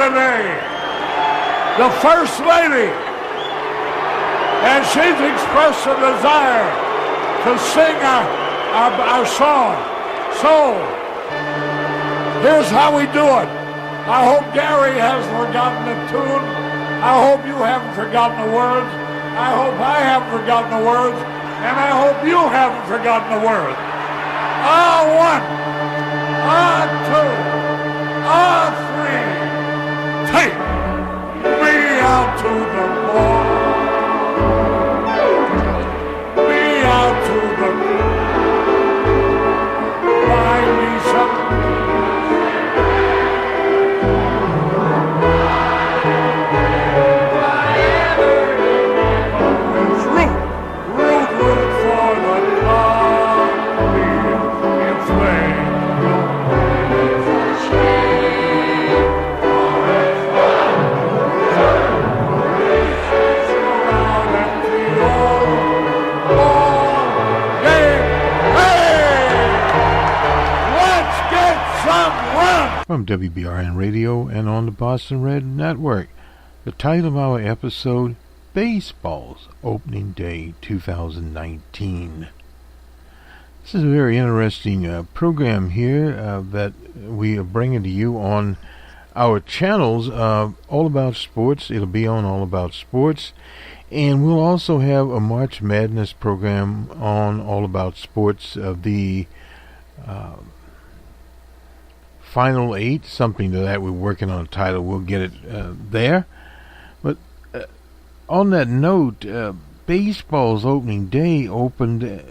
today, the First Lady, and she's expressed a desire to sing our song. So, here's how we do it. I hope Gary hasn't forgotten the tune. I hope you haven't forgotten the words. I hope I haven't forgotten the words. And I hope you haven't forgotten the words. One, two, three. Take me out to the ball. Me out to the ball. Buy me some. From WBRN Radio and on the Boston Red Network. The title of our episode, Baseball's Opening Day 2019. This is a very interesting program here that we are bringing to you on our channels, All About Sports. It'll be on All About Sports. And we'll also have a March Madness program on All About Sports of the Final 8, something to that. We're working on a title. We'll get it there. But on that note, baseball's opening day opened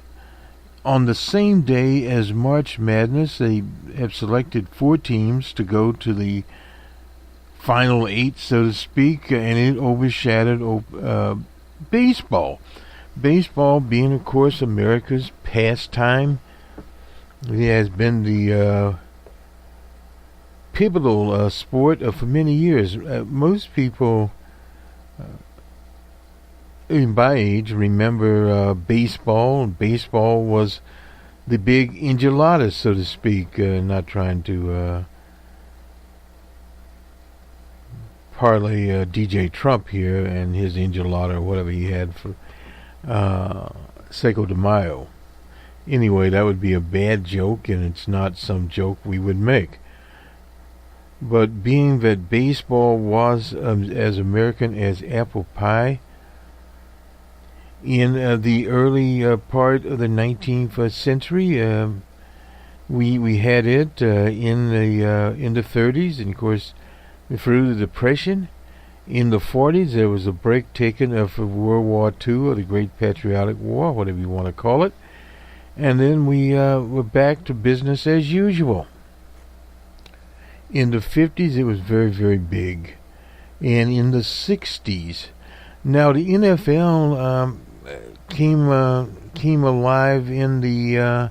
on the same day as March Madness. They have selected 4 teams to go to the Final 8, so to speak, and it overshadowed baseball. Baseball being, of course, America's pastime. It has been the pivotal sport for many years. Most people in my age remember baseball. Baseball was the big enchilada, so to speak. Not trying to parlay DJ Trump here and his enchilada or whatever he had for Cinco de Mayo. Anyway, that would be a bad joke, and it's not some joke we would make. But being that baseball was as American as apple pie, in the early part of the 19th century, we had it in the 30s, and of course through the Depression. In the 40s, there was a break taken for World War II, or the Great Patriotic War, whatever you want to call it, and then we were back to business as usual. In the 50s, it was very, very big. And in the 60s, now the NFL came alive in the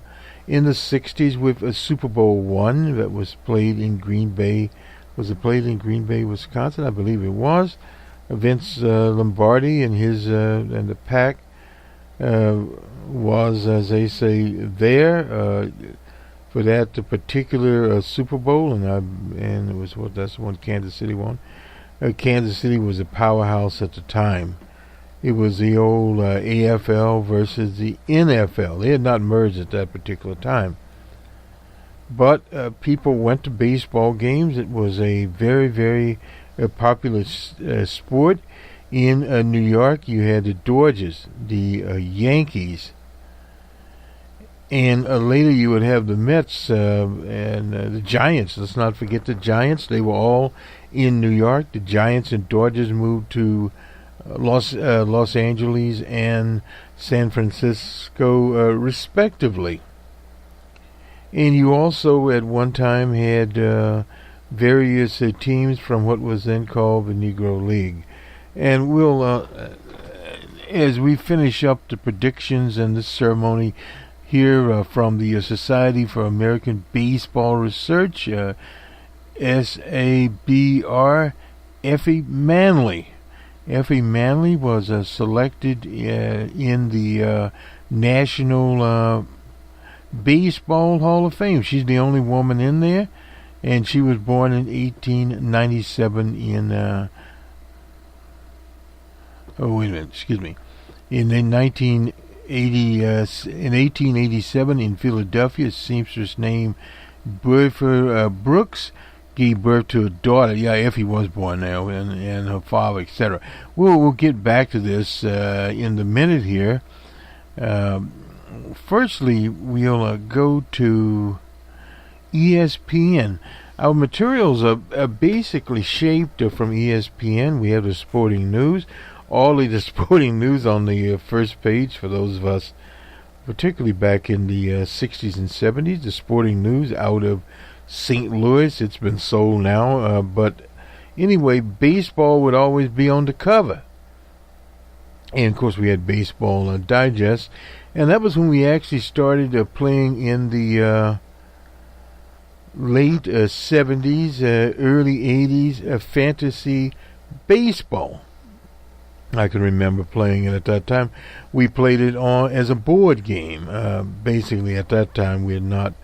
60s with a Super Bowl I that was played in Green Bay. Was it played in Green Bay, Wisconsin? I believe it was. Vince Lombardi and his and the pack was, as they say, there. For that particular Super Bowl, and it was that's the one Kansas City won. Kansas City was a powerhouse at the time. It was the old AFL versus the NFL. They had not merged at that particular time. But people went to baseball games. It was a very, very popular sport. In New York, you had the Dodgers, the Yankees, and later you would have the Mets and the Giants. Let's not forget the Giants. They were all in New York. The Giants and Dodgers moved to Los Angeles and San Francisco, respectively. And you also at one time had various teams from what was then called the Negro League. And we'll, as we finish up the predictions and this ceremony here from the Society for American Baseball Research, SABR, Effie Manley. Effie Manley was selected in the National Baseball Hall of Fame. She's the only woman in there. and she was born in 1897 in, in the 1887 in Philadelphia. A seamstress named Bertha Brooks gave birth to a daughter. Yeah, Effie was born now, and her father, etc. We'll get back to this in the minute here. Firstly, we'll go to ESPN. Our materials are basically shaped from ESPN. We have the sporting news, all of the sporting news on the first page for those of us, particularly back in the 60s and 70s. The sporting news out of St. Louis. It's been sold now, but anyway, baseball would always be on the cover. And of course we had Baseball Digest, and that was when we actually started playing in the late 70s, early 80s, fantasy baseball. I can remember playing it at that time. We played it on as a board game. Basically at that time we had not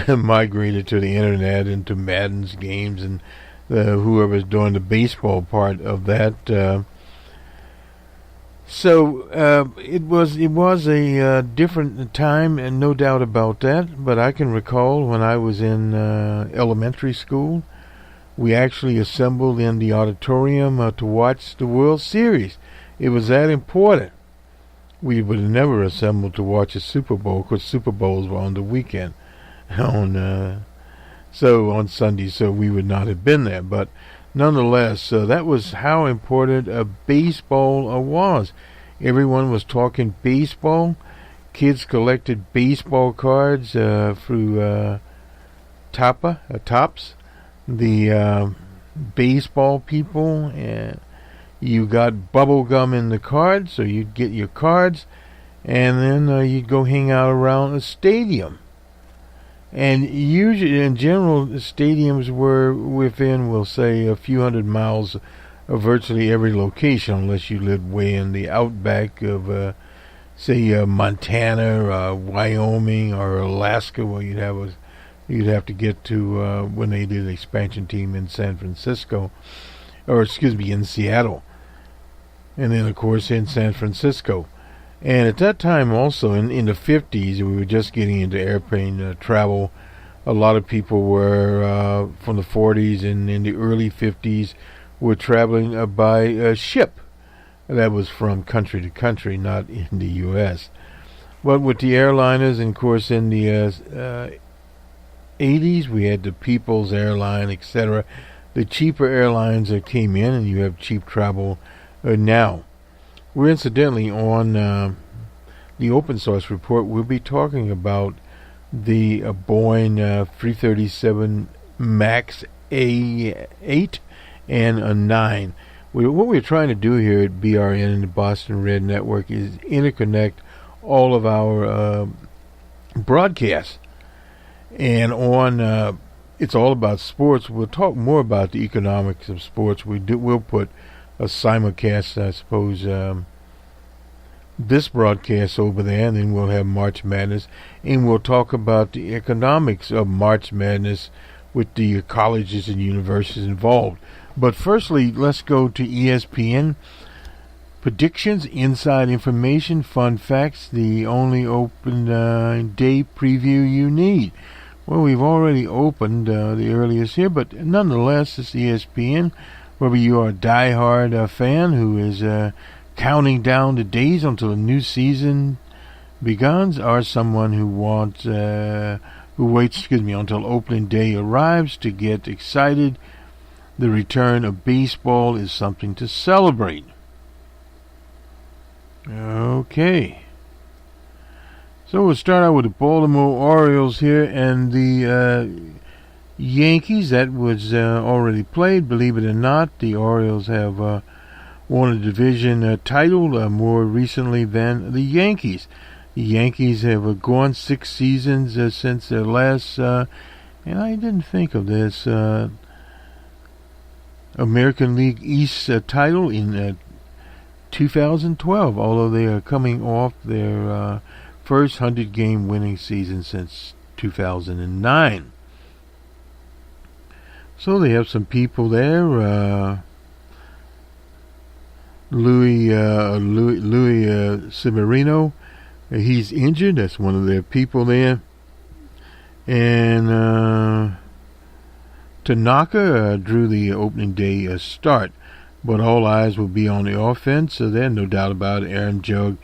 migrated to the internet and to Madden's games and whoever's doing the baseball part of that. So it was a different time, and no doubt about that. But I can recall when I was in elementary school, we actually assembled in the auditorium to watch the World Series. It was that important. We would have never assembled to watch a Super Bowl, because Super Bowls were on the weekend. On Sunday, so we would not have been there. But nonetheless, that was how important baseball was. Everyone was talking baseball. Kids collected baseball cards through Tops. The baseball people, you got bubble gum in the cards, so you'd get your cards, and then you'd go hang out around a stadium. And usually, in general, the stadiums were within, we'll say, a few hundred miles of virtually every location, unless you lived way in the outback of, say, Montana, Wyoming, or Alaska, where you'd have to get to when they did the expansion team in San Francisco, in Seattle, and then of course in San Francisco. And at that time also, in the 50s, we were just getting into airplane travel. A lot of people were, from the 40s and in the early 50s, were traveling by ship. That was from country to country, not in the U.S. But with the airliners, and of course in the 80s, we had the People's Airline, etc. The cheaper airlines that came in, and you have cheap travel now. We're incidentally on the open source report. We'll be talking about the Boeing 337 MAX A8 and a 9. What we're trying to do here at BRN and the Boston Red Network is interconnect all of our broadcasts. And on It's All About Sports, we'll talk more about the economics of sports. We'll put a simulcast, I suppose, this broadcast over there, and then we'll have March Madness, and we'll talk about the economics of March Madness with the colleges and universities involved. But firstly, let's go to ESPN. Predictions, inside information, fun facts, the only open day preview you need. Well, we've already opened the earliest here, but nonetheless, it's ESPN. Whether you are a diehard fan who is counting down the days until a new season begins, or someone who waits until opening day arrives to get excited, the return of baseball is something to celebrate. Okay. So we'll start out with the Baltimore Orioles here and the Yankees. That was already played. Believe it or not, the Orioles have won a division title more recently than the Yankees. The Yankees have gone 6 seasons since their last, and I didn't think of this, American League East title in 2012, although they are coming off their first 100-game winning season since 2009. So they have some people there. Louis Severino, he's injured. That's one of their people there. And Tanaka drew the opening day start. But all eyes will be on the offense. So there's no doubt about it. Aaron Judge.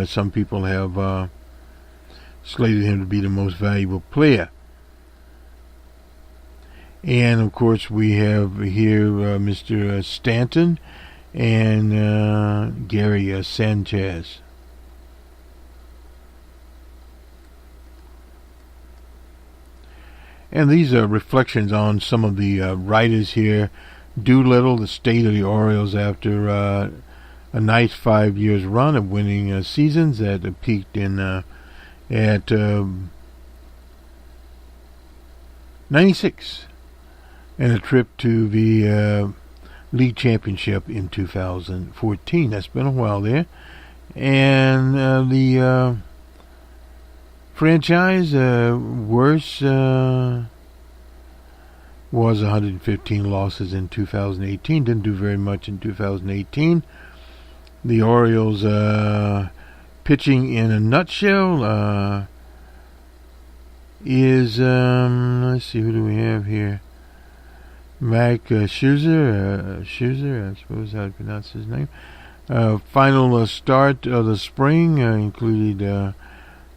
Some people have slated him to be the most valuable player. And, of course, we have here Mr. Stanton and Gary Sanchez. And these are reflections on some of the writers here. Doolittle, the state of the Orioles after a nice 5 years run of winning seasons that peaked in at 96. And a trip to the league championship in 2014. That's been a while there. And the franchise, worse, was 115 losses in 2018. Didn't do very much in 2018. The Orioles pitching in a nutshell is, let's see, who do we have here? Mike Scherzer, I suppose how to pronounce his name. Final start of the spring included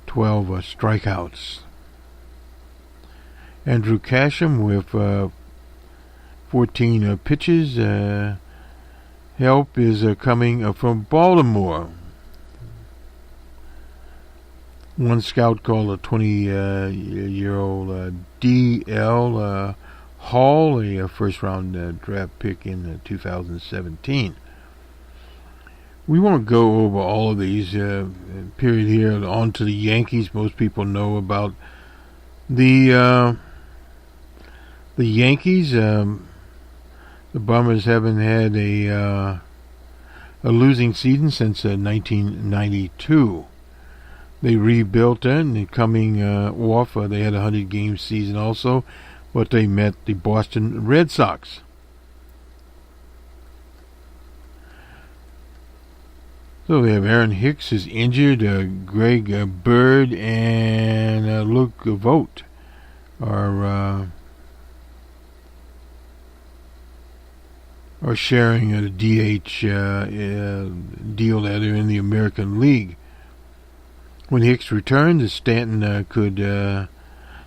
12 strikeouts. Andrew Casham with 14 pitches. Help is coming from Baltimore. One scout called a 20-year-old D.L. Hall, a first-round draft pick in 2017. We won't go over all of these. Period here. On to the Yankees. Most people know about the Yankees. The Bummers haven't had a losing season since 1992. They rebuilt it, and coming off, they had a 100-game season also, but they met the Boston Red Sox. So they have Aaron Hicks is injured, Greg Bird and Luke Vogt are sharing a DH deal that are in the American League. When Hicks returns, Stanton could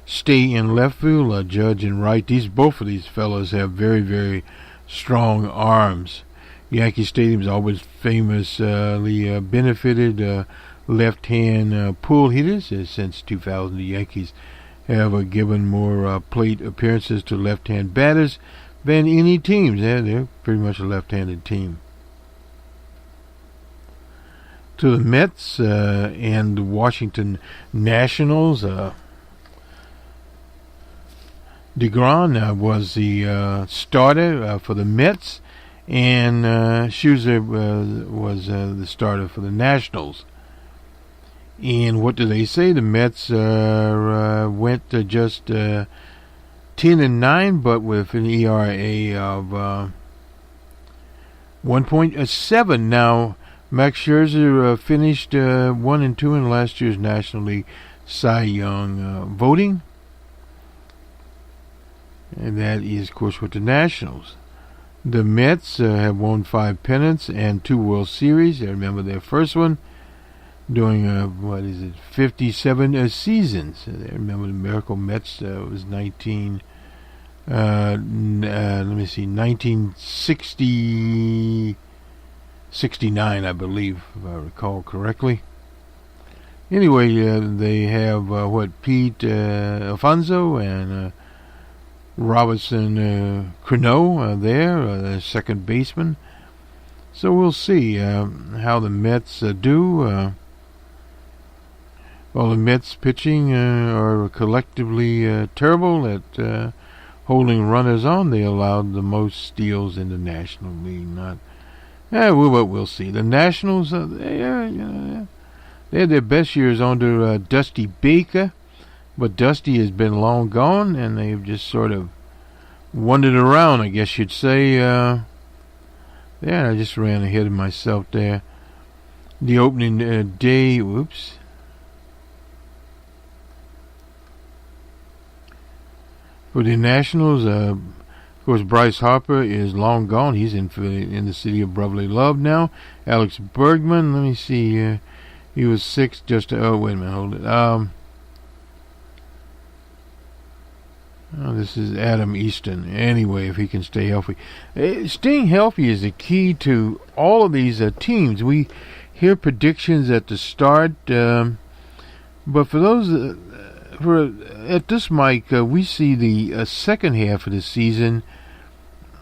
stay in left field. Judge and right. Both of these fellows have very, very strong arms. Yankee Stadium's always famously benefited left-hand pull hitters. Since 2000, the Yankees have given more plate appearances to left-hand batters than any teams. They're pretty much a left-handed team. To the Mets and the Washington Nationals, DeGrom was the starter for the Mets, and Scherzer was the starter for the Nationals. And what do they say? The Mets went to just 10-9, but with an ERA of 1.7. Now, Max Scherzer finished 1-2 in last year's National League Cy Young voting. And that is, of course, with the Nationals. The Mets have won 5 pennants and 2 World Series. I remember their first one doing, 57 seasons. I remember the Miracle Mets was 1969, I believe, if I recall correctly. Anyway, they have, Pete Alfonso and Robinson Cano there, second baseman. So we'll see how the Mets do. Well, the Mets pitching are collectively terrible at holding runners on. They allowed the most steals in the National League. We'll see. The Nationals, they had their best years under Dusty Baker, but Dusty has been long gone, and they've just sort of wandered around, I guess you'd say. Yeah, I just ran ahead of myself there. The opening day, whoops. For the Nationals, of course, Bryce Harper is long gone. He's in the city of brotherly love now. Alex Bergman, let me see. He was 6 just. Wait a minute, hold it. This is Adam Easton. Anyway, if he can stay healthy. Staying healthy is the key to all of these teams. We hear predictions at the start, but for those at this mic, we see the second half of the season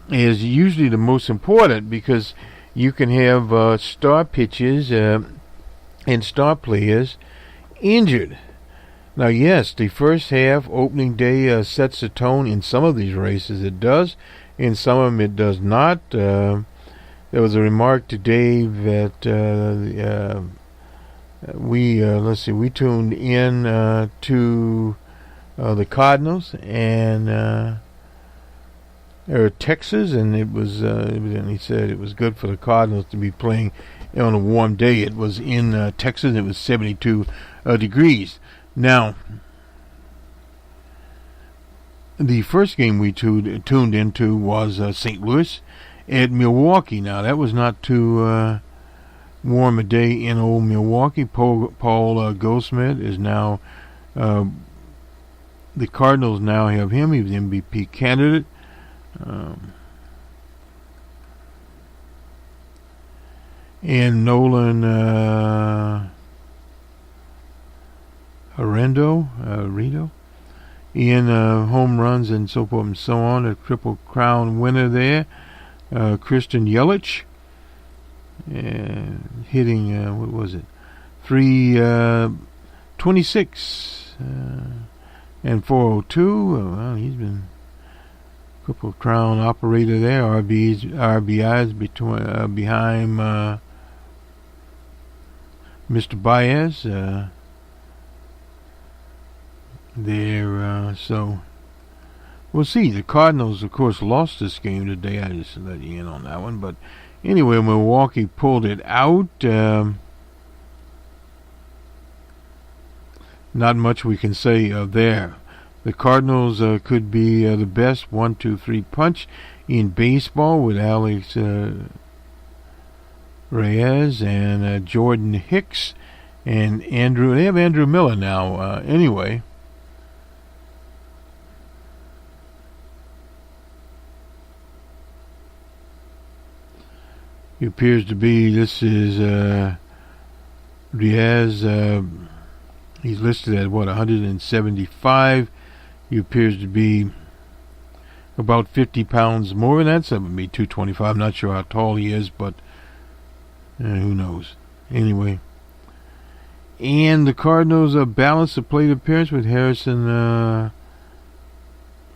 is usually the most important, because you can have star pitchers and star players injured. Now, yes, the first half, opening day, sets the tone. In some of these races it does, in some of them it does not. There was a remark today that we tuned in to the Cardinals and Texas, and it was he said it was good for the Cardinals to be playing on a warm day. It was in Texas. It was 72 degrees. Now, the first game we tuned into was St. Louis at Milwaukee. Now, that was not too warm a day in old Milwaukee. Paul Goldschmidt is now, the Cardinals now have him. He was MVP candidate. And Nolan Rito, in home runs and so forth and so on. A Triple Crown winner there. Christian Yelich, hitting, what was it? 326 and 402. Well, he's been Triple Crown operator there. RBIs behind Mr. Baez. So we'll see. The Cardinals, of course, lost this game today. I just let you in on that one. But anyway, Milwaukee pulled it out. Not much we can say there. The Cardinals could be the best 1-2-3 punch in baseball, with Alex Reyes and Jordan Hicks and Andrew. They have Andrew Miller now. Anyway. He appears to be, this is Diaz, he's listed at 175. He appears to be about 50 pounds more than that, so that would be 225. I'm not sure how tall he is, but who knows. Anyway. And the Cardinals balanced the plate appearance with Harrison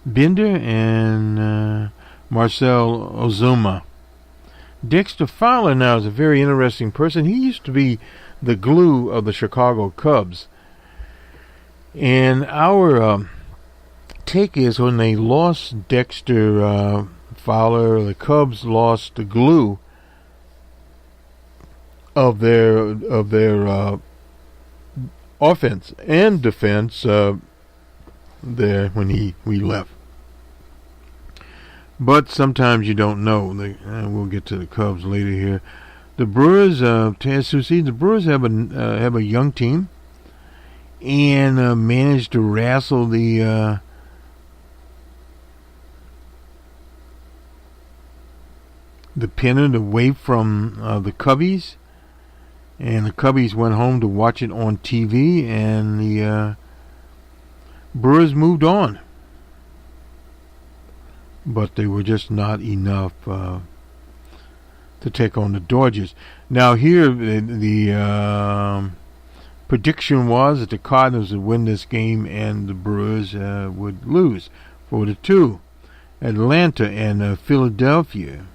Binder and Marcel Ozuna. Dexter Fowler now is a very interesting person. He used to be the glue of the Chicago Cubs. And our take is, when they lost Dexter Fowler, the Cubs lost the glue of their offense and defense there when we left. But sometimes you don't know. We'll get to the Cubs later here. The Brewers, the Brewers have a young team and managed to wrestle the pennant away from the Cubbies, and the Cubbies went home to watch it on TV, and the Brewers moved on. But they were just not enough to take on the Dodgers. Now here, the prediction was that the Cardinals would win this game and the Brewers would lose 4-2. Atlanta and Philadelphia.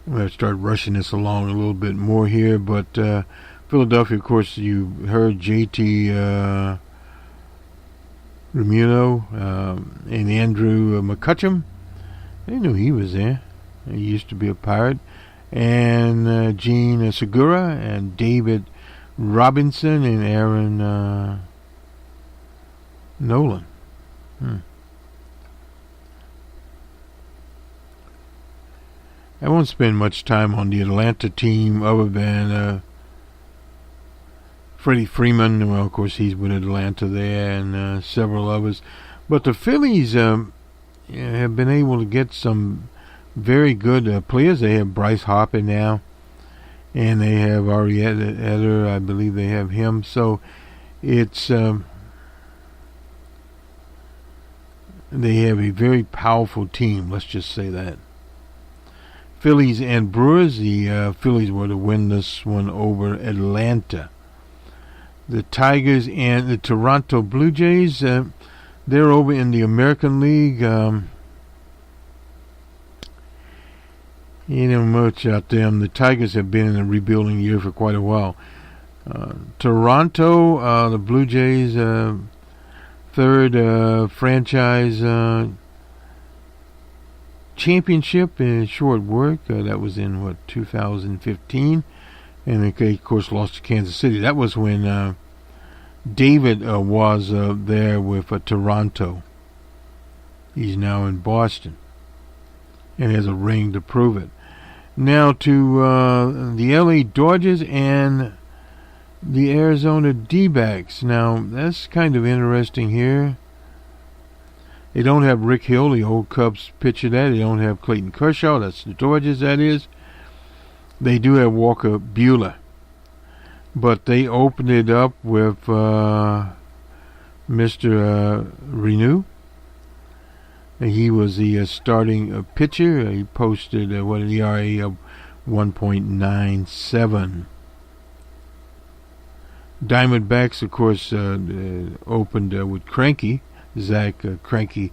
I'm going to start rushing this along a little bit more here, but Philadelphia, of course, you heard JT Romulo, and Andrew McCutcheon. I didn't know he was there. He used to be a Pirate. And Gene Segura and David Robinson and Aaron Nolan. I won't spend much time on the Atlanta team other than Freddie Freeman. Well, of course, he's with Atlanta there, and several others. But the Phillies have been able to get some very good players. They have Bryce Harper now, and they have Arrieta, I believe they have him. So it's they have a very powerful team, let's just say that. Phillies and Brewers. The Phillies were to win this one over Atlanta. The Tigers and the Toronto Blue Jays, they're over in the American League. Much out there. The Tigers have been in a rebuilding year for quite a while. Toronto, the Blue Jays, third franchise championship in short work. That was in 2015, and they of course lost to Kansas City. That was when David was there with Toronto. He's now in Boston and has a ring to prove it. Now to the LA Dodgers and the Arizona D-backs. Now that's kind of interesting here. They don't have Rick Hill, the old Cubs pitcher there. They don't have Clayton Kershaw. That's the Dodgers, that is. They do have Walker Buehler. But they opened it up with Mr. Renew. He was the starting pitcher. He posted an ERA of 1.97. Diamondbacks, of course, opened with Cranky. Zach Cranky,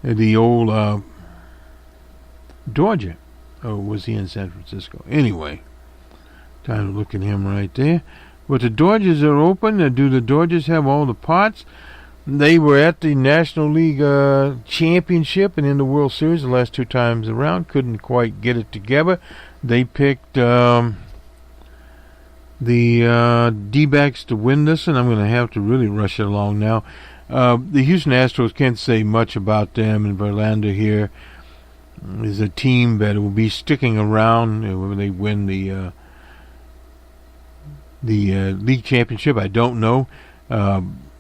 the old Dodger. Oh, was he in San Francisco? Anyway, time to look at him right there. But the Dodgers are open. Do the Dodgers have all the parts? They were at the National League Championship and in the World Series the last two times around. Couldn't quite get it together. They picked the D-backs to win this, and I'm going to have to really rush it along now. The Houston Astros, can't say much about them, and Verlander here is a team that will be sticking around when they win the league championship. I don't know.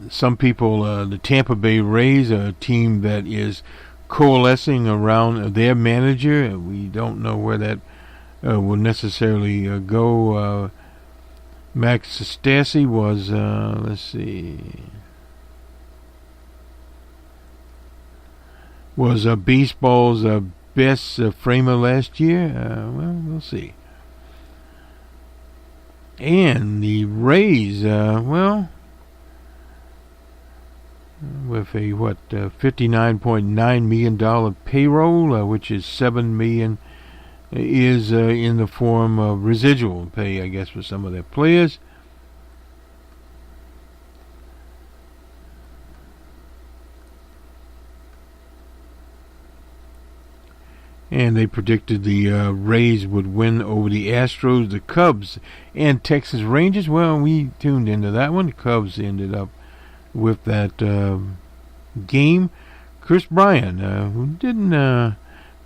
Some people, the Tampa Bay Rays, are a team that is coalescing around their manager. We don't know where that will necessarily go. Max Stassi was, was baseball's best framer last year. Well, we'll see. And the Rays, with a $59.9 million payroll, which is $7 million, is in the form of residual pay, I guess, for some of their players. And they predicted the Rays would win over the Astros, the Cubs, and Texas Rangers. Well, we tuned into that one. The Cubs ended up with that game. Chris Bryan, who didn't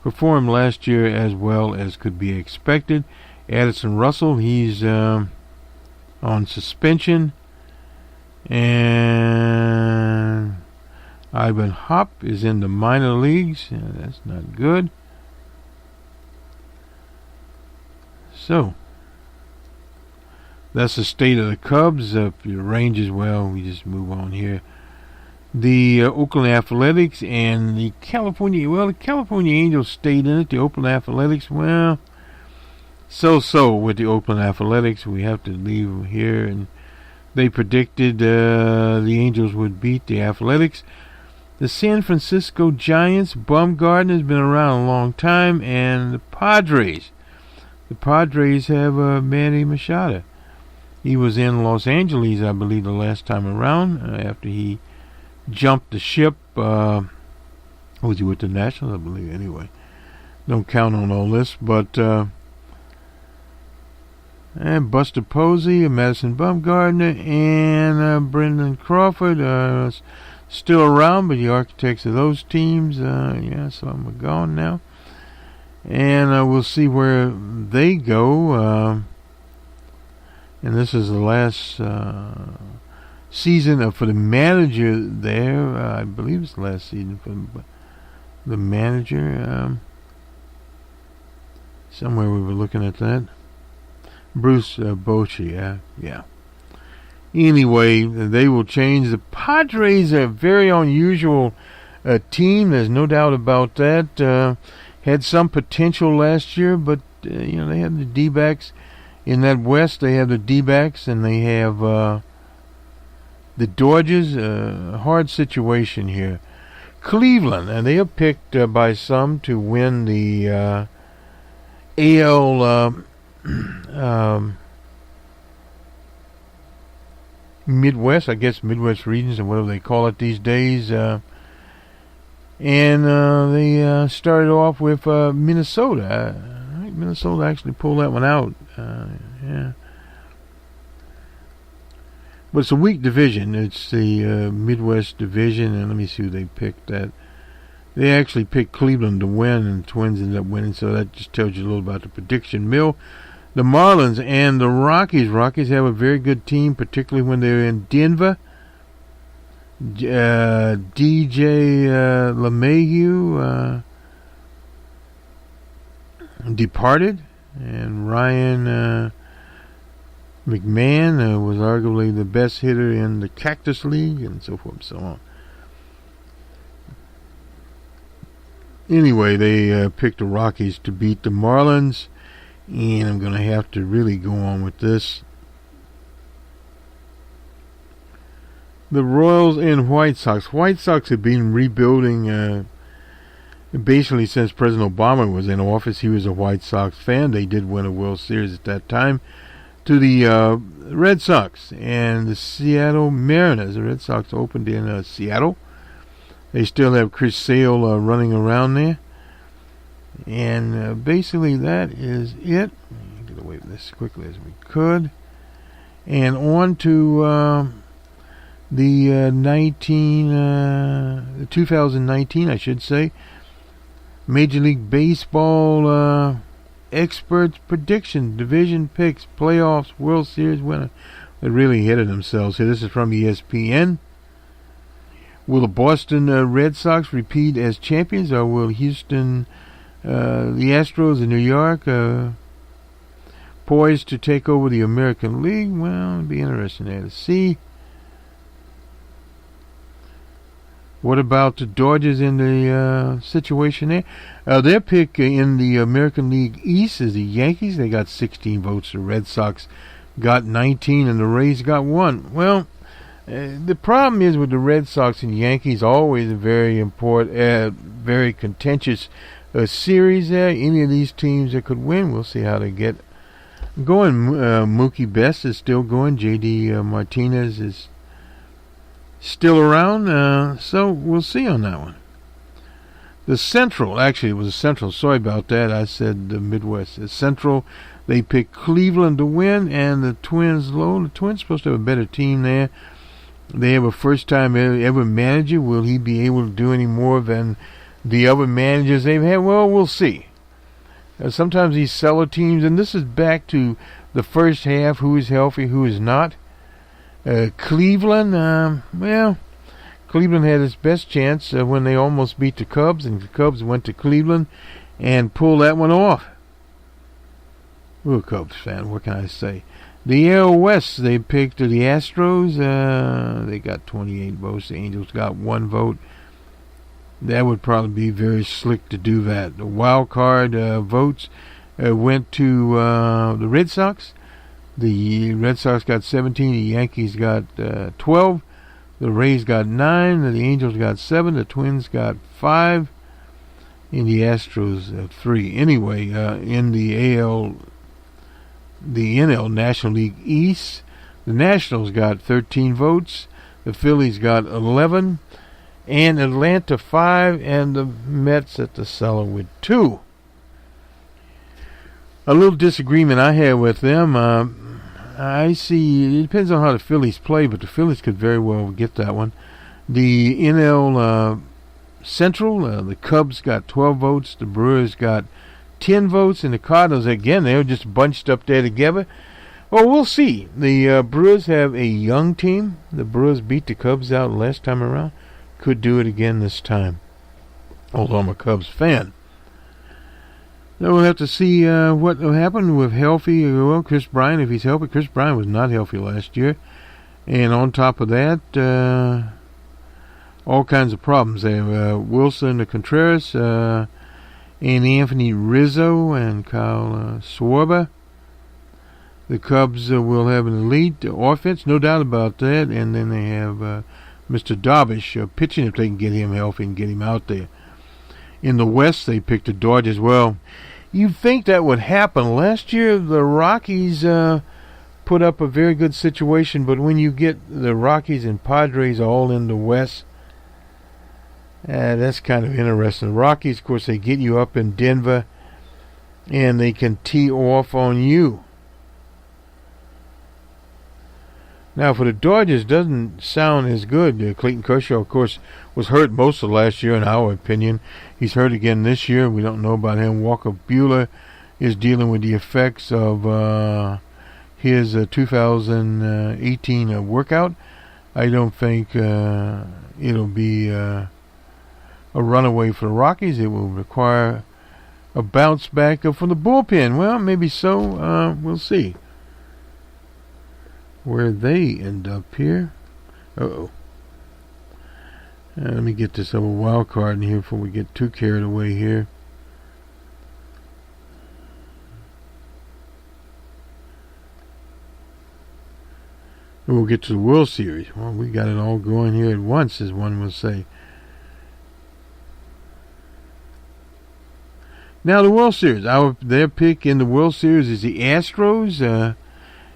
perform last year as well as could be expected. Addison Russell, he's on suspension. And Ivan Happ is in the minor leagues. That's not good. So, that's the state of the Cubs. The Rangers, well, we just move on here. The Oakland Athletics and the California Angels stayed in it. The Oakland Athletics, well, so with the Oakland Athletics. We have to leave them here. And they predicted the Angels would beat the Athletics. The San Francisco Giants, Bumgarner has been around a long time, and the Padres. The Padres have Manny Machado. He was in Los Angeles, I believe, the last time around after he jumped the ship. Was he with the Nationals? I believe, anyway. Don't count on all this, but and Buster Posey, Madison Bumgarner, and Brendan Crawford still around, but the architects of those teams, some of them are gone now. And we'll see where they go. And this is the last season for the manager there. I believe it's the last season for the manager. Somewhere we were looking at that. Bruce Bochy, yeah. Anyway, they will change. The Padres are a very unusual team. There's no doubt about that. Had some potential last year, but they have the D-backs in that West. They have the D-backs, and they have the Dodgers. A hard situation here. Cleveland, and they are picked by some to win the AL Midwest, I guess Midwest regions or whatever they call it these days. And they started off with Minnesota. I think Minnesota actually pulled that one out. Yeah. But it's a weak division. It's the Midwest division, and let me see who they picked. They actually picked Cleveland to win, and the Twins ended up winning, so that just tells you a little about the prediction mill. The Marlins and the Rockies. Rockies have a very good team, particularly when they're in Denver. DJ LeMahieu departed, and Ryan McMahon was arguably the best hitter in the Cactus League, and so forth and so on. Anyway, they picked the Rockies to beat the Marlins, and I'm going to have to really go on with this. The Royals and White Sox. White Sox have been rebuilding basically since President Obama was in office. He was a White Sox fan. They did win a World Series at that time to the Red Sox and the Seattle Mariners. The Red Sox opened in Seattle. They still have Chris Sale running around there. And basically that is it. Get away with this as quickly as we could. And on to the 2019, I should say, Major League Baseball experts prediction, division picks, playoffs, World Series winner. They really hit it themselves here. This is from ESPN. Will the Boston Red Sox repeat as champions, or will Houston, the Astros in New York, poised to take over the American League? Well, it'll be interesting there to see. What about the Dodgers in the situation there? Their pick in the American League East is the Yankees. They got 16 votes. The Red Sox got 19, and the Rays got 1. Well, the problem is with the Red Sox and Yankees, always a very important, very contentious series there. Any of these teams that could win, we'll see how they get going. Mookie Betts is still going. J.D. Martinez is still around, so we'll see on that one. The Central, actually it was the Central, sorry about that, I said the Midwest. The Central, they picked Cleveland to win, and the Twins low. The Twins supposed to have a better team there. They have a first-time ever manager. Will he be able to do any more than the other managers they've had? Well, we'll see. Sometimes these seller teams, and this is back to the first half, who is healthy, who is not. Cleveland, Cleveland had its best chance when they almost beat the Cubs, and the Cubs went to Cleveland and pulled that one off. Ooh, Cubs fan, what can I say? The AL West, they picked the Astros. They got 28 votes. The Angels got 1 vote. That would probably be very slick to do that. The wild card votes went to the Red Sox. The Red Sox got 17. The Yankees got 12. The Rays got 9. The Angels got 7. The Twins got 5. And the Astros 3. Anyway, in the AL, the NL National League East, the Nationals got 13 votes. The Phillies got 11. and Atlanta 5, and the Mets at the cellar with 2. A little disagreement I have with them. I see, it depends on how the Phillies play, but the Phillies could very well get that one. The NL Central, the Cubs got 12 votes, the Brewers got 10 votes, and the Cardinals, again, they were just bunched up there together. Well, we'll see. The Brewers have a young team. The Brewers beat the Cubs out last time around. Could do it again this time, although I'm a Cubs fan. So we'll have to see what will happen with healthy, well, Chris Bryant, if he's healthy. Chris Bryant was not healthy last year. And on top of that, all kinds of problems. They have Wilson Contreras, and Anthony Rizzo, and Kyle Schwarber. The Cubs will have an elite offense, no doubt about that. And then they have Mr. Darvish pitching, if they can get him healthy and get him out there. In the West, they picked the Dodgers. Well, you'd think that would happen. Last year, the Rockies put up a very good situation, but when you get the Rockies and Padres all in the West, that's kind of interesting. The Rockies, of course, they get you up in Denver, and they can tee off on you. Now, for the Dodgers, doesn't sound as good. Clayton Kershaw, of course, was hurt most of last year, in our opinion. He's hurt again this year. We don't know about him. Walker Buehler is dealing with the effects of his 2018 workout. I don't think it'll be a runaway for the Rockies. It will require a bounce back from the bullpen. Well, maybe so. We'll see where they end up here. Uh-oh. Let me get this other wild card in here before we get too carried away here. And we'll get to the World Series. Well, we got it all going here at once, as one will say. Now, the World Series. Their pick in the World Series is the Astros.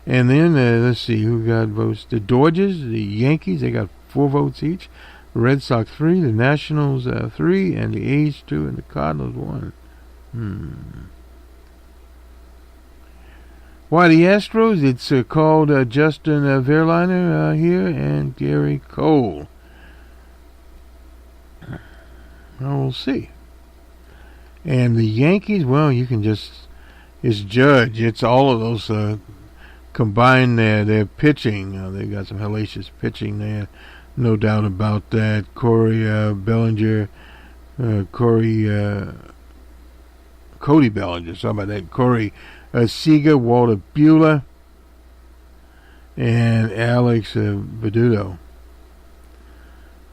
And then, let's see, who got votes? The Dodgers, the Yankees, they got 4 votes each. The Red Sox 3, the Nationals 3, and the A's 2, and the Cardinals 1. Why the Astros? It's called Justin Verlander here and Gary Cole. Well, we'll see. And the Yankees, well, you can just, it's Judge. It's all of those combine their pitching. They got some hellacious pitching there, no doubt about that. Corey Bellinger, Cody Bellinger, sorry about that. Corey Seager, Walter Buehler, and Alex Verdugo.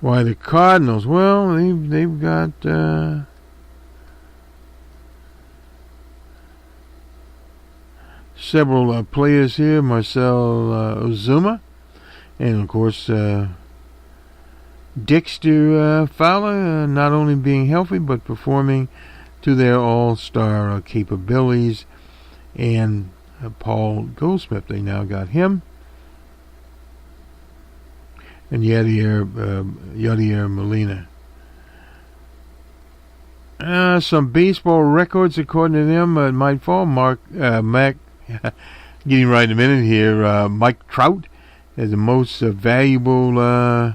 Why the Cardinals? Well, they've got several players here. Marcel Ozuna, and of course Dexter Fowler, not only being healthy but performing to their all-star capabilities. And Paul Goldsmith, they now got him. And Yadier Molina. Some baseball records, according to them, might fall. Mac, getting right in a minute here. Mike Trout is the most valuable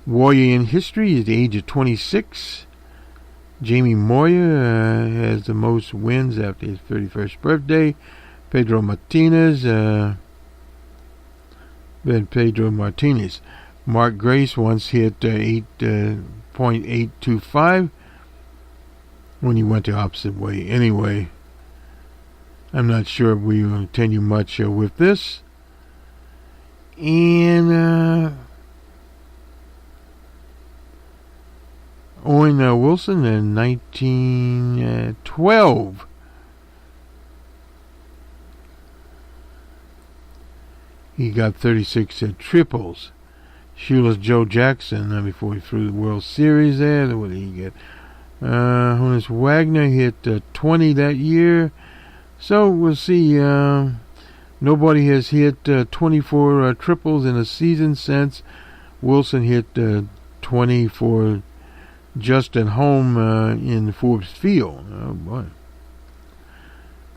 Warrior in history. At the age of 26. Jamie Moyer has the most wins after his 31st birthday. Pedro Martinez. Mark Grace once hit 8.825 when he went the opposite way. Anyway, I'm not sure if we will continue much with this. And Owen Wilson in 1912. He got 36 triples. Shoeless Joe Jackson, before he threw the World Series there, what did he get? Honus Wagner hit 20 that year. So we'll see. Nobody has hit 24 triples in a season since Wilson hit 20 for just at home in Forbes Field. Oh boy.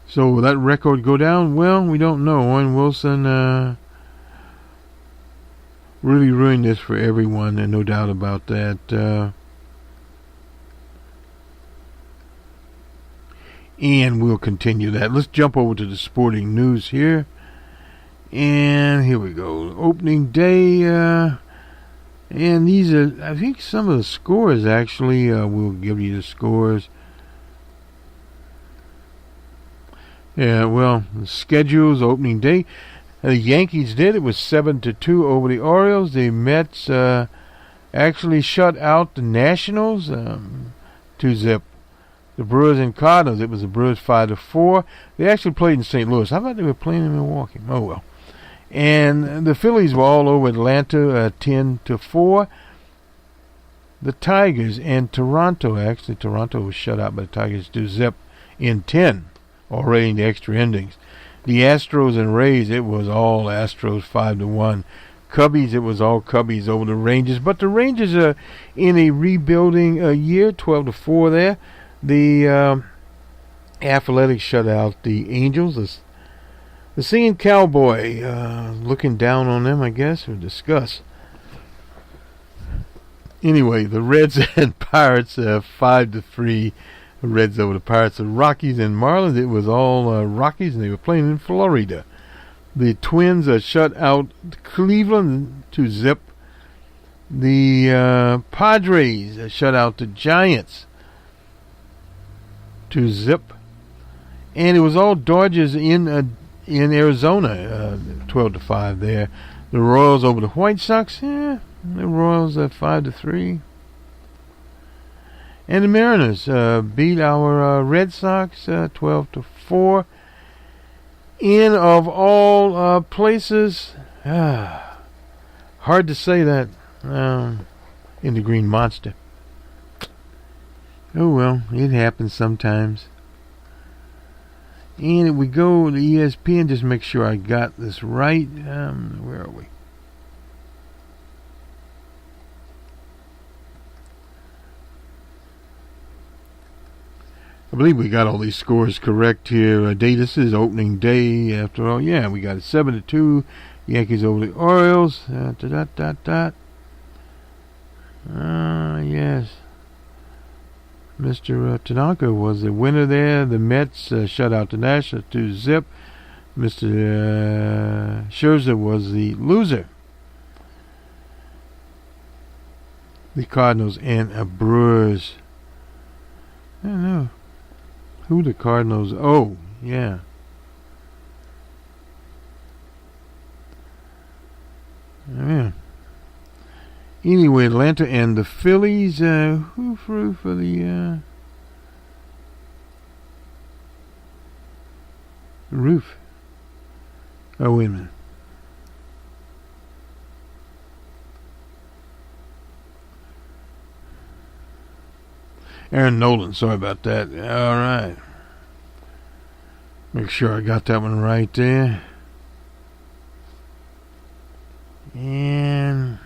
So will that record go down? Well, we don't know. Owen Wilson really ruined this for everyone, and no doubt about that. And we'll continue that. Let's jump over to the sporting news here. And here we go. Opening day. And these are, I think, some of the scores, actually. We'll give you the scores. Yeah, well, the schedules, opening day. The Yankees did. It was 7-2 over the Orioles. The Mets actually shut out the Nationals 2-0. The Brewers and Cardinals, it was the Brewers 5-4. They actually played in St. Louis. How about they were playing in Milwaukee? Oh, well. And the Phillies were all over Atlanta 10-4. The Tigers and Toronto, actually, Toronto was shut out by the Tigers 2-0 in 10, already in the extra innings. The Astros and Rays, it was all Astros 5-1. Cubbies, it was all Cubbies over the Rangers. But the Rangers are in a rebuilding year, 12-4 there. The Athletics shut out the Angels. The Singing Cowboy, looking down on them, I guess, or discuss. Anyway, the Reds and Pirates, 5-3. The Reds over the Pirates. The Rockies and Marlins, it was all Rockies, and they were playing in Florida. The Twins shut out Cleveland 2-0. The Padres shut out the Giants 2-0. And it was all Dodgers in Arizona, 12-5 there. The Royals over the White Sox, the Royals 5-3. And the Mariners beat our Red Sox 12-4. In of all places, hard to say that, in the Green Monster. Oh well, it happens sometimes. And if we go to ESPN, just make sure I got this right. Where are we? I believe we got all these scores correct here. This is opening day after all. Yeah, we got it 7-2. Yankees over the Orioles. Yes. Mr. Tanaka was the winner there. The Mets shut out the Nationals 2-0. Mr. Scherzer was the loser. The Cardinals and Brewers. I don't know who the Cardinals. Oh, yeah. Yeah. Anyway, Atlanta and the Phillies. Who threw for the roof? Oh, wait a minute. Aaron Nolan. Sorry about that. All right. Make sure I got that one right there. And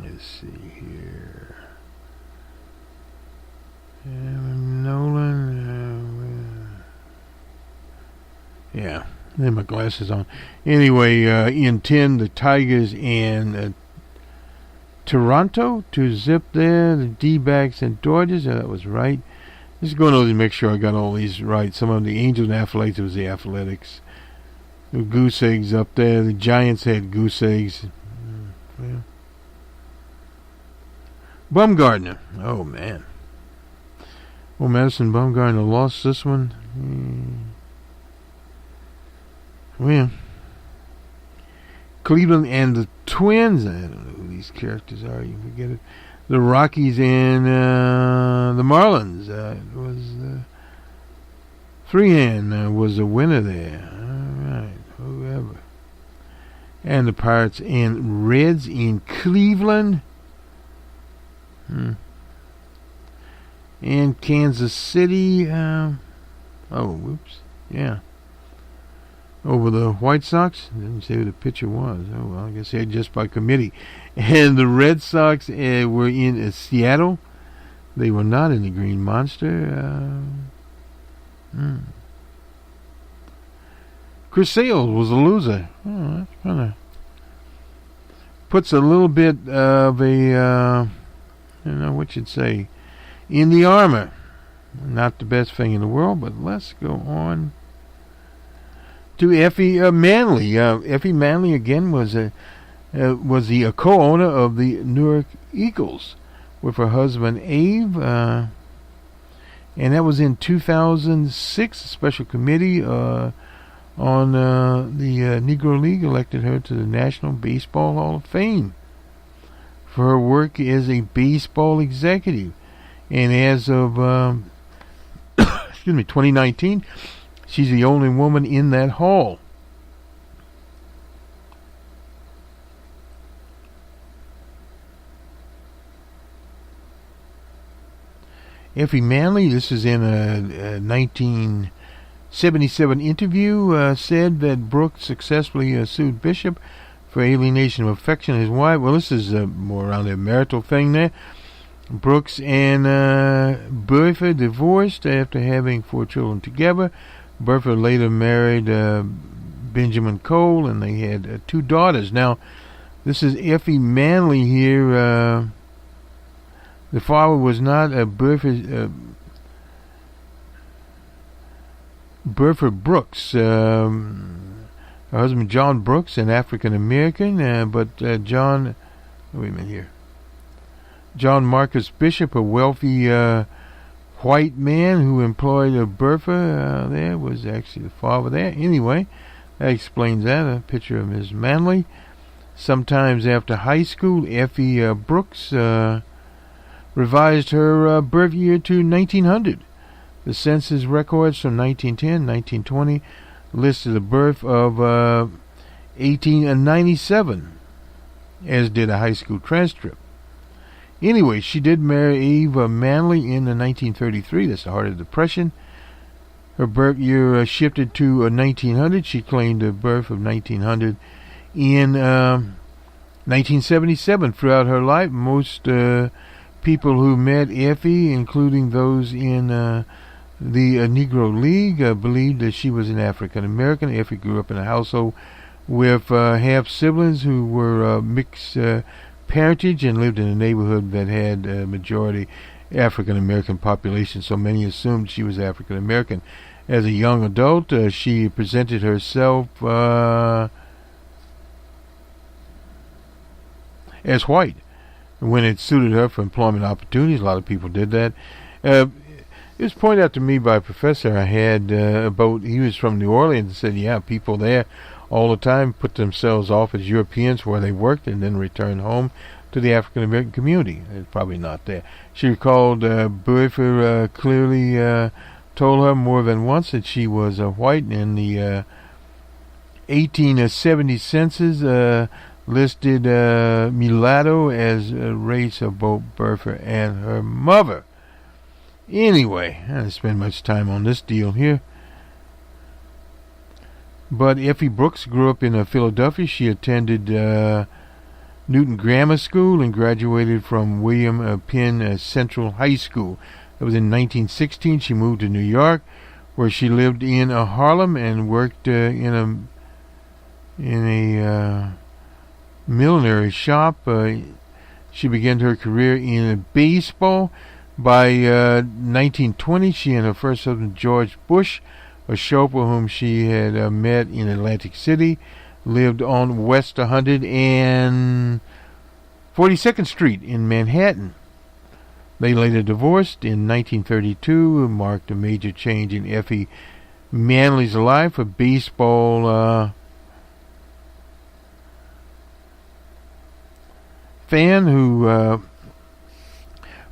let's see here. Nolan. Yeah, I have my glasses on. Anyway, in 10, the Tigers and Toronto to zip there. The D-backs and Dodgers. Yeah, that was right. Just going over to make sure I got all these right. Some of the Angels and Athletics, it was the Athletics. The goose eggs up there. The Giants had goose eggs. Yeah. Bumgardner. Oh, man. Well, Madison Bumgardner lost this one. Well, Cleveland and the Twins. I don't know who these characters are. You forget it. The Rockies and the Marlins. It was Freehan was a winner there. All right, whoever. And the Pirates and Reds in Cleveland. And Kansas City. Oh, whoops. Yeah. over the White Sox. Didn't say who the pitcher was. Oh, well, I guess they had just by committee. And the Red Sox were in Seattle. They were not in the Green Monster. Chris Sales was a loser. Oh, that kind of puts a little bit of a, I don't know what you'd say, in the armor. Not the best thing in the world, but let's go on to Effie Manley. Effie Manley again was the co-owner of the Newark Eagles with her husband Abe, and that was in 2006. A special committee on the Negro League elected her to the National Baseball Hall of Fame for her work as a baseball executive. And as of 2019, she's the only woman in that hall. Effie Manley, this is in a 1977 interview, said that Brooks successfully sued Bishop for alienation of affection of his wife. Well, this is more around their marital thing there. Brooks and Bertha divorced after having 4 children together. Bertha later married Benjamin Cole, and they had 2 daughters. Now, this is Effie Manley here. The father was not Bertha Brooks. Her husband John Brooks, an African American, but John. Wait a minute here. John Marcus Bishop, a wealthy white man who employed Bertha there, was actually the father there. Anyway, that explains that. A picture of Ms. Manley. Sometimes after high school, Effie Brooks revised her birth year to 1900. The census records from 1910, 1920 listed the birth of 1897, as did a high school transcript. Anyway, she did marry Eve Manley in 1933. That's the heart of the Depression. Her birth year shifted to 1900. She claimed the birth of 1900 in 1977. Throughout her life, most people who met Effie, including those in the Negro League, believed that she was an African American. Effie grew up in a household with half siblings who were mixed parentage and lived in a neighborhood that had a majority African American population, so many assumed she was African American. As a young adult, she presented herself as white when it suited her for employment opportunities. A lot of people did that. It was pointed out to me by a professor I had about, he was from New Orleans, and said, yeah, people there all the time put themselves off as Europeans where they worked and then returned home to the African American community. It's probably not there. She recalled Bertha clearly told her more than once that she was white, and the 1870 census listed mulatto as a race of both Bertha and her mother. Anyway, I didn't spend much time on this deal here. But Effie Brooks grew up in Philadelphia. She attended Newton Grammar School and graduated from William Penn Central High School. That was in 1916. She moved to New York, where she lived in Harlem and worked in a millinery shop. She began her career in baseball. By 1920, she and her first husband, George Bush, a chauffeur whom she had met in Atlantic City, lived on West 142nd Street in Manhattan. They later divorced in 1932, marked a major change in Effie Manley's life. A baseball fan who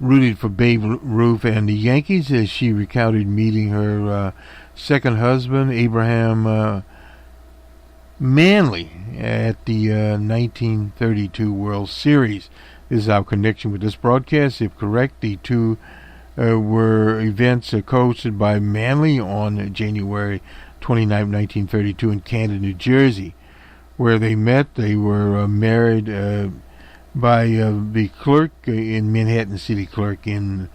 rooted for Babe Ruth and the Yankees, as she recounted meeting her second husband, Abraham Manley, at the 1932 World Series. This is our connection with this broadcast. If correct, the two were events hosted by Manley on January 29th, 1932 in Camden, New Jersey, where they met. They were married by the clerk in Manhattan City Clerk in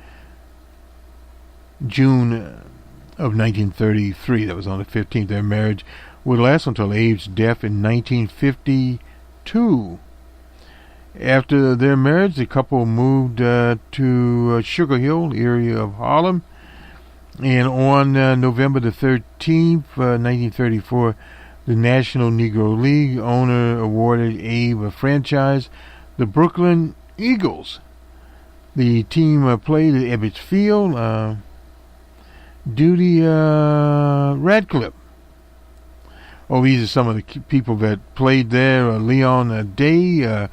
June of 1933. That was on the 15th. Their marriage would last until Abe's death in 1952. After their marriage, the couple moved to Sugar Hill, area of Harlem. And on November the 13th, 1934, the National Negro League owner awarded Abe a franchise, the Brooklyn Eagles. The team played at Ebbets Field. Duty Radcliffe. Oh, these are some of the people that played there. Leon Day,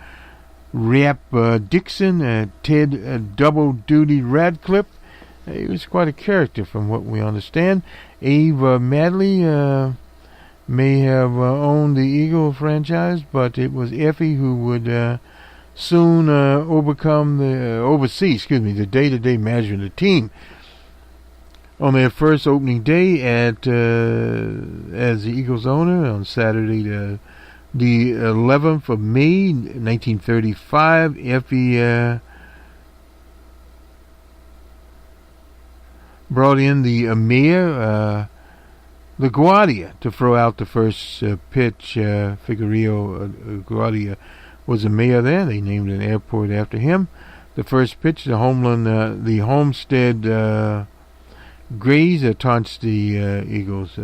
Rap Dixon, Ted Double Duty Radcliffe. He was quite a character from what we understand. Abe Madley may have owned the Eagle franchise, but it was Effie who would soon oversee the day-to-day management of the team. On their first opening day as the Eagles owner on Saturday the 11th of May 1935, Effie brought in the mayor LaGuardia to throw out the first pitch. Figueroa LaGuardia was the mayor there. They named an airport after him. The first pitch, the Homestead Grays taunts the Eagles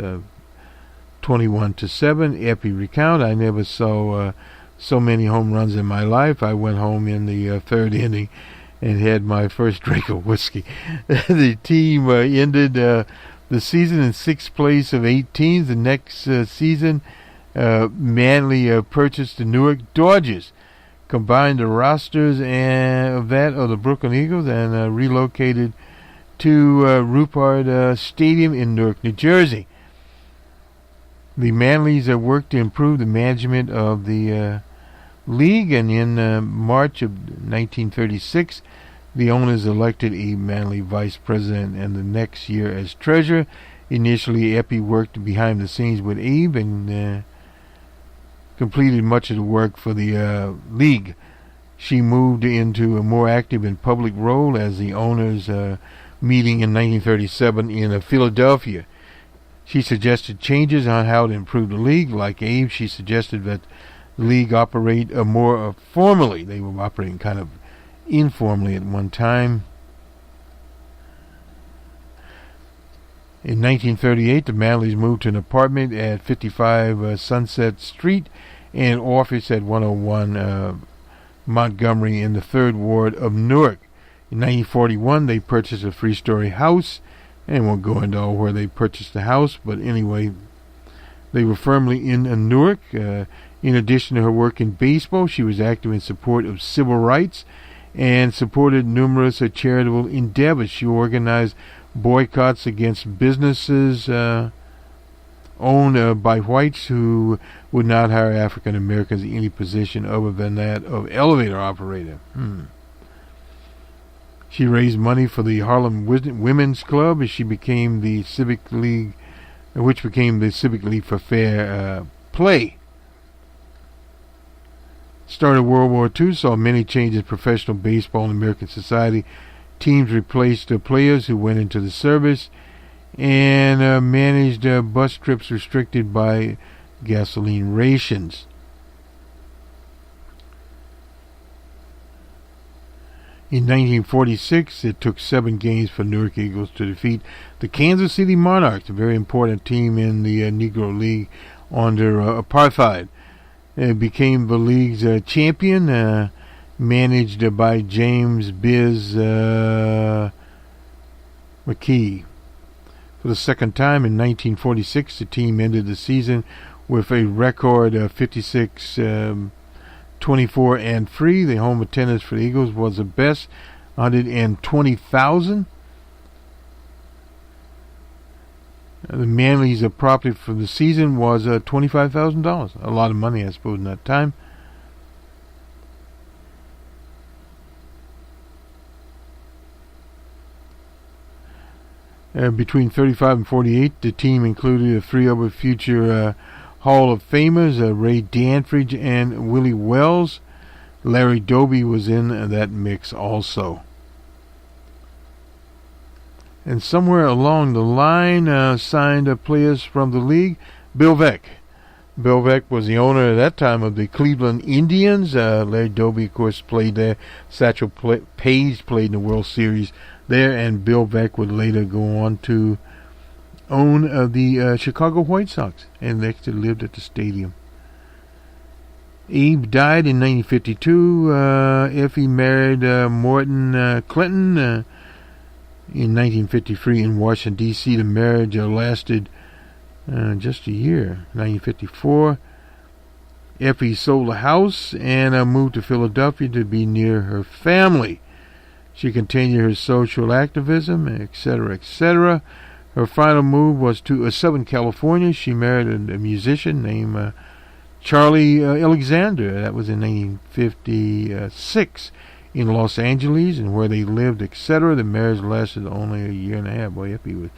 21-7. Epi recount: I never saw so many home runs in my life. I went home in the third inning and had my first drink of whiskey. The team ended the season in sixth place of 8 teams. The next season, Manley purchased the Newark Dodgers, combined the rosters of the Brooklyn Eagles, and relocated to Ruppert Stadium in Newark, New Jersey. The Manleys worked to improve the management of the league, and in March of 1936, the owners elected Abe Manley vice president, and the next year as treasurer. Initially, Epi worked behind the scenes with Abe and completed much of the work for the league. She moved into a more active and public role as the owners meeting in 1937 in Philadelphia. She suggested changes on how to improve the league. Like Abe, she suggested that the league operate more formally. They were operating kind of informally at one time. In 1938, the Manleys moved to an apartment at 55 Sunset Street and office at 101 Montgomery in the 3rd Ward of Newark. In 1941, they purchased a 3-story house, and won't go into all where they purchased the house, but anyway, they were firmly in Newark. In addition to her work in baseball, she was active in support of civil rights and supported numerous charitable endeavors. She organized boycotts against businesses owned by whites who would not hire African Americans in any position other than that of elevator operator. She raised money for the Harlem Women's Club, as she became the Civic League, which became the Civic League for Fair Play. Start of World War II saw many changes in professional baseball in American society. Teams replaced players who went into the service, and managed bus trips restricted by gasoline rations. In 1946, it took 7 games for Newark Eagles to defeat the Kansas City Monarchs, a very important team in the Negro League under apartheid. It became the league's champion, managed by James Biz McKee. For the second time in 1946, the team ended the season with a record of 56 24 and 3. The home attendance for the Eagles was the best, 120,000. The Manleys' profit for the season was $25,000. A lot of money, I suppose, in that time. Between 35 and 48, the team included three other future Hall of Famers, Ray Danfridge and Willie Wells. Larry Doby was in that mix also. And somewhere along the line, signed players from the league. Bill Veeck. Bill Veeck was the owner at that time of the Cleveland Indians. Larry Doby, of course, played there. Satchel Paige played in the World Series there, and Bill Veeck would later go on to own the Chicago White Sox, and next lived at the stadium. Abe died in 1952. Effie married Morton Clinton in 1953 in Washington, D.C. The marriage lasted just a year, 1954. Effie sold a house and moved to Philadelphia to be near her family. She continued her social activism, etc., etc. Her final move was to Southern California. She married a musician named Charlie Alexander. That was in 1956 in Los Angeles, and where they lived, etc. The marriage lasted only a year and a half. Boy, Effie was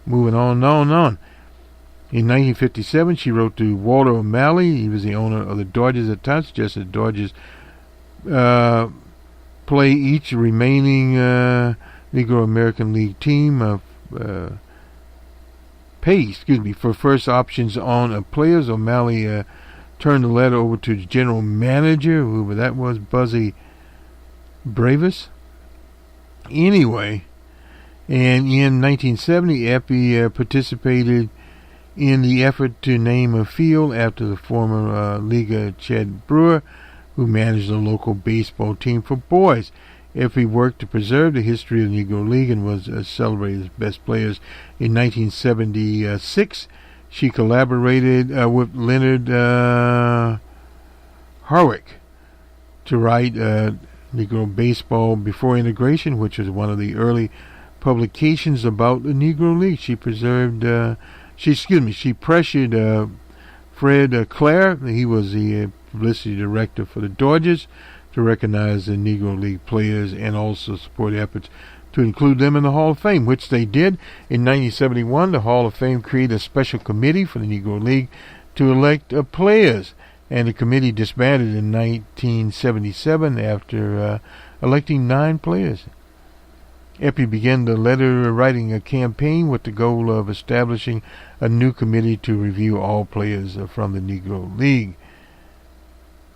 moving on and on and on. In 1957, she wrote to Walter O'Malley. He was the owner of the Dodgers at the time, suggested the Dodgers play each remaining Negro American League team pay for first options on players. O'Malley turned the letter over to the general manager, whoever that was, Buzzy Bravis. Anyway, and in 1970, Effie participated in the effort to name a field after the former Liga Chad Brewer, who managed the local baseball team for boys. Effie worked to preserve the history of the Negro League and was celebrated as best players. In 1976, she collaborated with Leonard Harwick to write Negro Baseball Before Integration, which was one of the early publications about the Negro League. She pressured Fred Clare. He was the publicity director for the Dodgers, to recognize the Negro League players and also support efforts to include them in the Hall of Fame, which they did. In 1971, the Hall of Fame created a special committee for the Negro League to elect players, and the committee disbanded in 1977 after electing 9 players. Effie began the letter-writing campaign with the goal of establishing a new committee to review all players from the Negro League.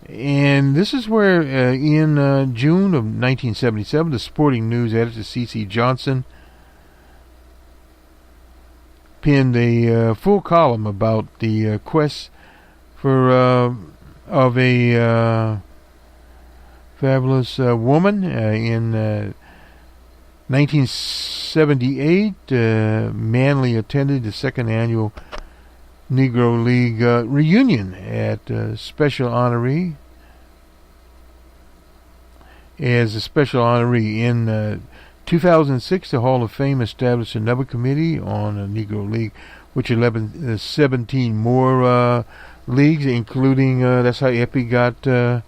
And this is where, in June of 1977, the Sporting News editor C.C. Johnson penned a full column about the quest of a fabulous woman. In 1978, Manley attended the second annual Negro League reunion at special honoree. As a special honoree in 2006, the Hall of Fame established another committee on the Negro League, which 17 more leagues, including that's how Effie got her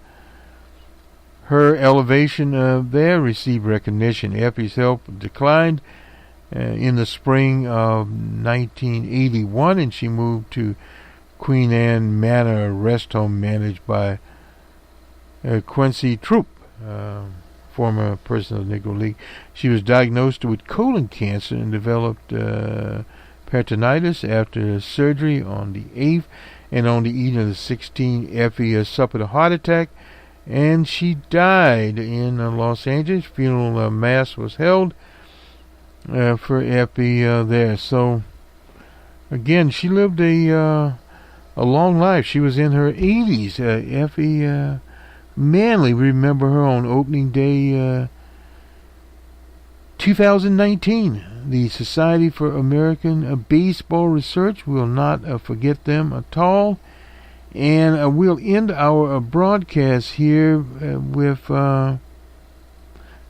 elevation there, received recognition. Effie's help declined in the spring of 1981, and she moved to Queen Anne Manor, a rest home managed by Quincy Troop, former president of the Negro League. She was diagnosed with colon cancer and developed peritonitis after surgery on the 8th, and on the evening of the 16th, Effie suffered a heart attack, and she died in Los Angeles. Funeral mass was held for Effie there. So again, she lived a long life. She was in her 80s. Effie Manley, remember her on opening day 2019. The Society for American Baseball Research will not forget them at all. And we'll end our broadcast here with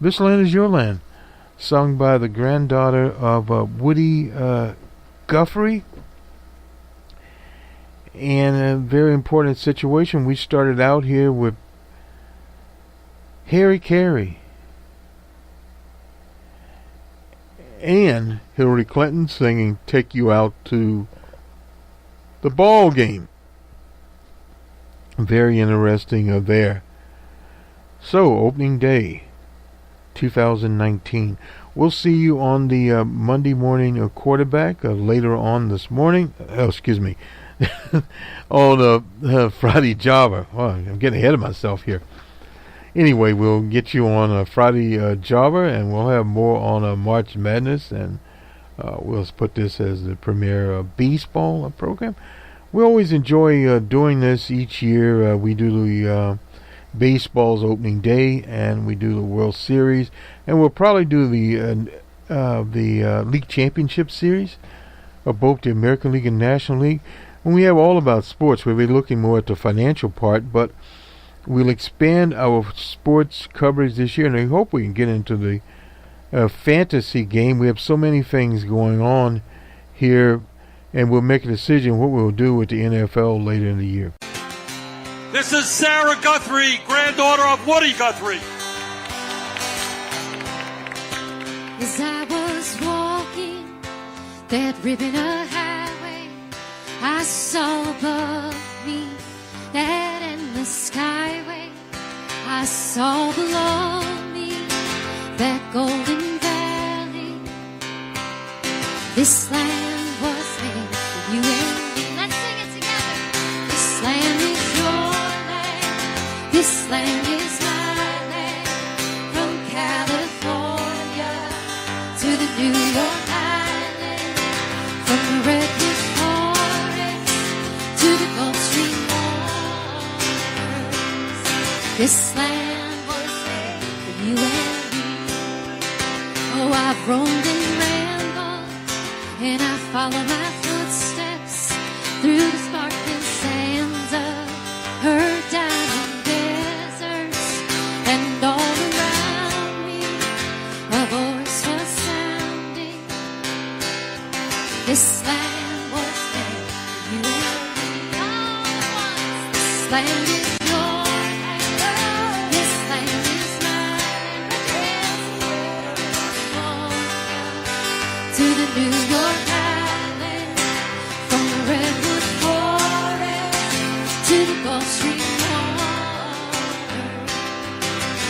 This Land Is Your Land, sung by the granddaughter of Woody Guthrie. And a very important situation. We started out here with Harry Carey and Hillary Clinton singing "Take You Out to the Ball Game." Very interesting there. So, opening day 2019. We'll see you on the Monday morning quarterback later on this morning. Excuse me. On Friday Java. Oh, I'm getting ahead of myself here. Anyway, we'll get you on Friday Java, and we'll have more on March Madness, and we'll put this as the premier baseball program. We always enjoy doing this each year. We do the baseball's opening day, and we do the World Series, and we'll probably do the League Championship Series of both the American League and National League. And we have all about sports. We'll be looking more at the financial part, but we'll expand our sports coverage this year, and I hope we can get into the fantasy game. We have so many things going on here, and we'll make a decision what we'll do with the NFL later in the year. This is Sarah Guthrie, granddaughter of Woody Guthrie. As I was walking that ribbon of highway, I saw above me that endless skyway. I saw below me that golden valley. This land was made for you and me. Let's sing it together. This land is your land. This land is my land. From California to the New York Island, from the redwood forest to the Gulf Stream waters. This land was made for you and me. Oh, I've roamed and rambled, and I follow my footsteps through the sparkling sands of her diamond deserts, and all around me a voice was sounding. This land was made for you and me. All at once. This land is your land. This land is mine. To the New York Island, from the redwood forest to the Gulf Stream water.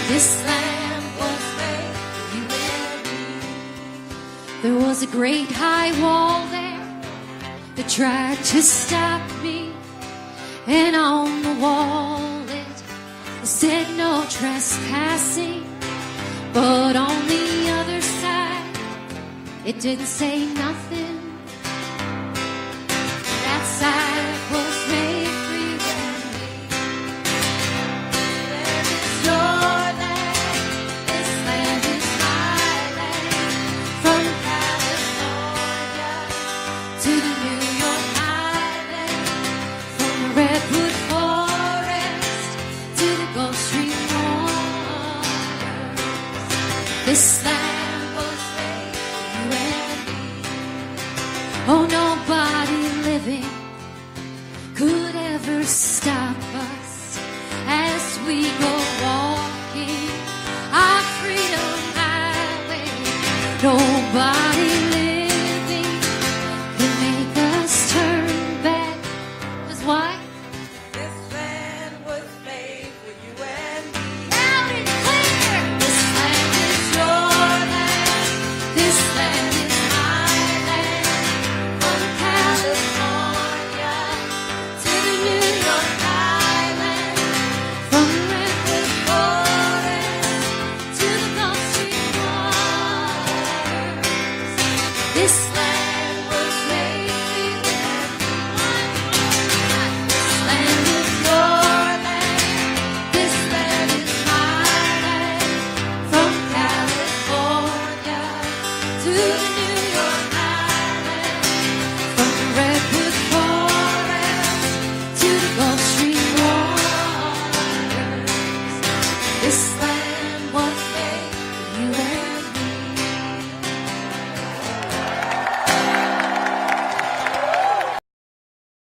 This land was made for you and me. There was a great high wall there that tried to stop me, and on the wall it said no trespassing, but on the other side it didn't say nothing. That side was made for you and me. There is your land. This land is my land. From California to the New York Island, from the redwood forest to the Gulf Stream waters. This land was made for you and me. Oh, nobody living could ever stop us as we go walking our freedom highway. Nobody living can make us turn back. 'Cause why? This land was made for you and me. Loud and clear. This land is your land. This land is my land. From California to the New York Island, from the redwood forest to the Gulf Stream waters. This